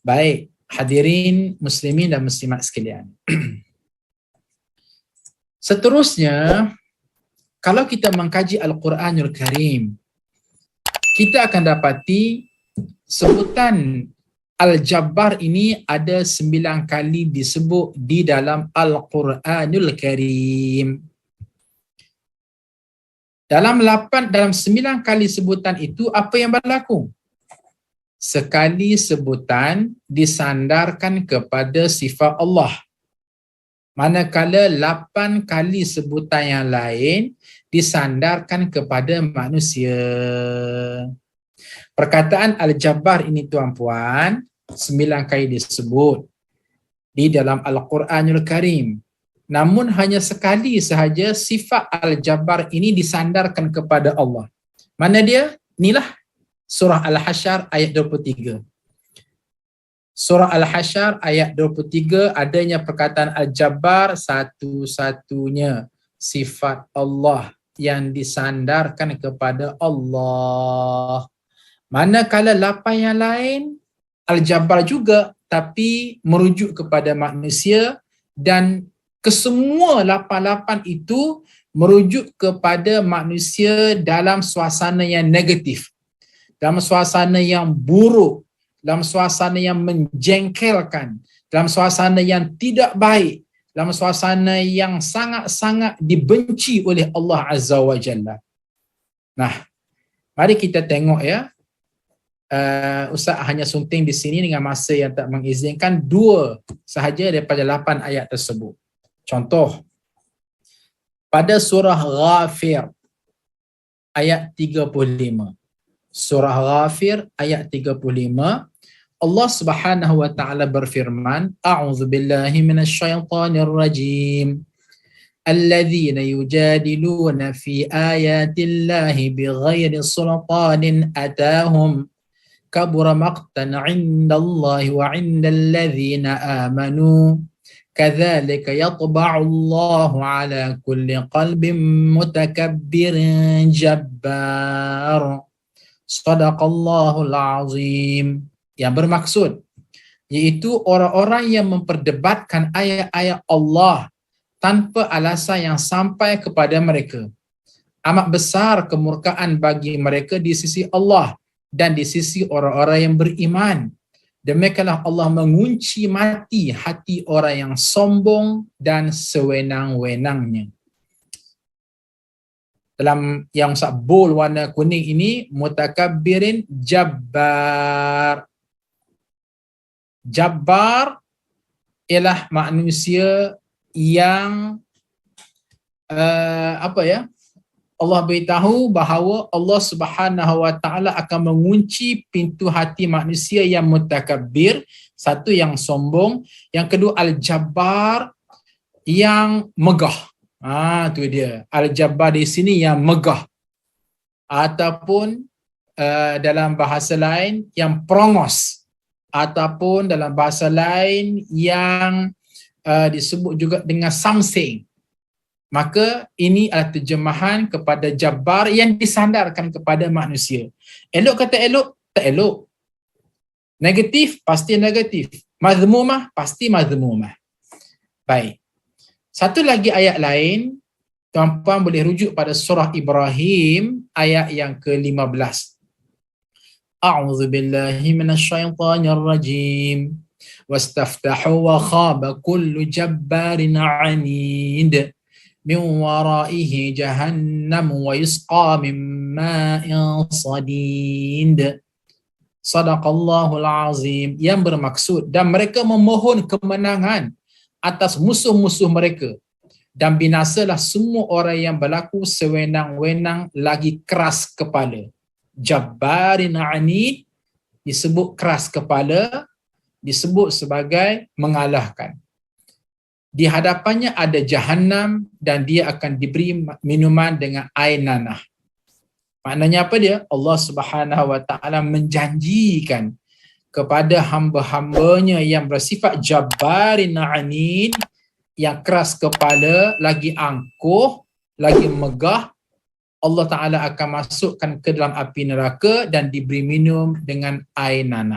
Baik, hadirin muslimin dan muslimat sekalian. Seterusnya, kalau kita mengkaji Al-Quranul Karim, kita akan dapati sebutan Al-Jabbar ini ada 9 kali disebut di dalam Al-Quranul Karim. Dalam 9 kali sebutan itu, apa yang berlaku? Sekali sebutan disandarkan kepada sifat Allah. Manakala 8 kali sebutan yang lain disandarkan kepada manusia. Perkataan Al-Jabbar ini tuan-puan, 9 kali disebut di dalam Al-Quranul Karim. Namun hanya sekali sahaja sifat Al-Jabbar ini disandarkan kepada Allah. Mana dia? Inilah Surah Al-Hasyr ayat 23. Surah Al-Hasyr ayat 23 adanya perkataan Al-Jabbar, satu-satunya sifat Allah yang disandarkan kepada Allah. Manakala 8 yang lain Al-Jabbar juga tapi merujuk kepada manusia, dan kesemua 8 itu merujuk kepada manusia dalam suasana yang negatif, dalam suasana yang buruk, dalam suasana yang menjengkelkan, dalam suasana yang tidak baik, dalam suasana yang sangat-sangat dibenci oleh Allah Azza wa Jalla. Nah, mari kita tengok ya. Ustaz hanya sunting di sini dengan masa yang tak mengizinkan 2 sahaja daripada 8 ayat tersebut. Contoh, pada surah Ghafir ayat 35. Surah Ghafir ayat 35, Allah Subhanahu wa taala berfirman, A'udzu billahi minasyaitonir rajim. Alladzina yujadiluna fi ayatillahi bighairi sultanin atahum kabura maqtan 'indallahi wa 'indal ladzina amanu kadzalika yatba'u Allahu 'ala kulli qalbin mutakabbirin jabbar. Shadaqallahul azim. Yang bermaksud iaitu orang-orang yang memperdebatkan ayat-ayat Allah tanpa alasan yang sampai kepada mereka. Amat besar kemurkaan bagi mereka di sisi Allah dan di sisi orang-orang yang beriman. Demikianlah Allah mengunci mati hati orang yang sombong dan sewenang-wenangnya. Dalam yang bold warna kuning ini, mutakabbirin jabbar. Jabbar ialah manusia yang Allah beritahu bahawa Allah Subhanahu wa taala akan mengunci pintu hati manusia yang mutakabbir. Satu, yang sombong. Yang kedua, al-jabbar, yang megah. Tu dia. Al-Jabbar di sini yang megah. Ataupun dalam bahasa lain yang perongos. Ataupun dalam bahasa lain yang disebut juga dengan samsing. Maka ini adalah terjemahan kepada Jabbar yang disandarkan kepada manusia. Elok kata elok, tak elok. Negatif, pasti negatif. Mazmumah, pasti mazmumah. Baik. Satu lagi ayat lain, tuan-puan boleh rujuk pada surah Ibrahim ayat yang ke-15. A'udzu billahi minasyaitonir rajim. Wastaftahu wa khaba kullu jabbarin 'anid. Min waraihi jahannam wa yusqa min ma'in sadid. Shadaqallahul azim. Yang bermaksud, dan mereka memohon kemenangan atas musuh-musuh mereka, dan binasalah semua orang yang berlaku sewenang-wenang lagi keras kepala. Jabbarin anid disebut keras kepala, disebut sebagai mengalahkan. Di hadapannya ada Jahannam dan dia akan diberi minuman dengan air nanah. Maknanya apa dia? Allah Subhanahu wa taala menjanjikan kepada hamba-hambanya yang bersifat jabbarin anid, yang keras kepala, lagi angkuh, lagi megah, Allah Ta'ala akan masukkan ke dalam api neraka dan diberi minum dengan air nanah.